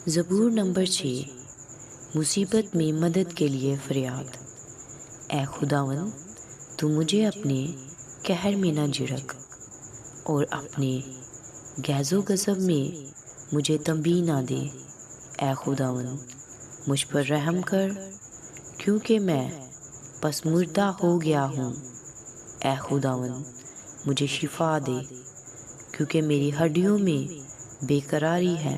زبور نمبر 6۔ مصیبت میں مدد کے لیے فریاد۔ اے خداوند، تو مجھے اپنے قہر میں نہ جھڑک، اور اپنے غیظ و غضب میں مجھے تنبیہ نہ دے۔ اے خداوند، مجھ پر رحم کر، کیونکہ میں پسماردہ ہو گیا ہوں۔ اے خداوند، مجھے شفا دے، کیونکہ میری ہڈیوں میں بے قراری ہے۔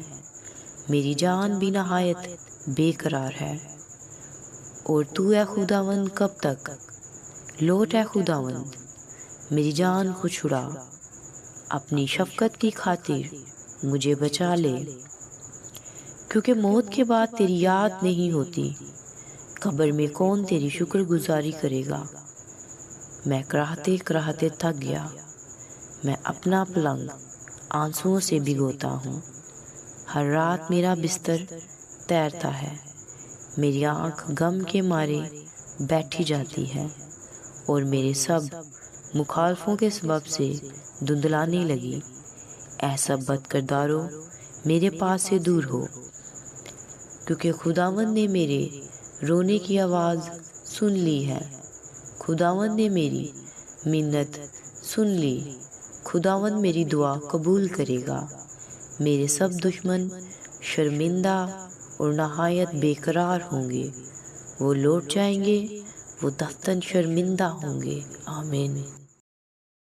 میری جان بھی نہایت بے قرار ہے۔ اور تو اے خداوند کب تک؟ لوٹ اے خداوند، میری جان کو چھڑا، اپنی شفقت کی خاطر مجھے بچا لے، کیونکہ موت کے بعد تیری یاد نہیں ہوتی۔ قبر میں کون تیری شکر گزاری کرے گا؟ میں کراہتے کراہتے تھک گیا، میں اپنا پلنگ آنسوؤں سے بھگوتا ہوں۔ ہر رات میرا بستر تیرتا ہے، میری آنکھ غم کے مارے بیٹھی جاتی ہے، اور میرے سب مخالفوں کے سبب سے دھندلانے لگی۔ اے سب بد کردارو، میرے پاس سے دور ہو، کیونکہ خداوند نے میرے رونے کی آواز سن لی ہے۔ خداوند نے میری منت سن لی، خداوند میری دعا قبول کرے گا۔ میرے سب دشمن شرمندہ اور نہایت بے قرار ہوں گے، وہ لوٹ جائیں گے، وہ دفتن شرمندہ ہوں گے۔ آمین۔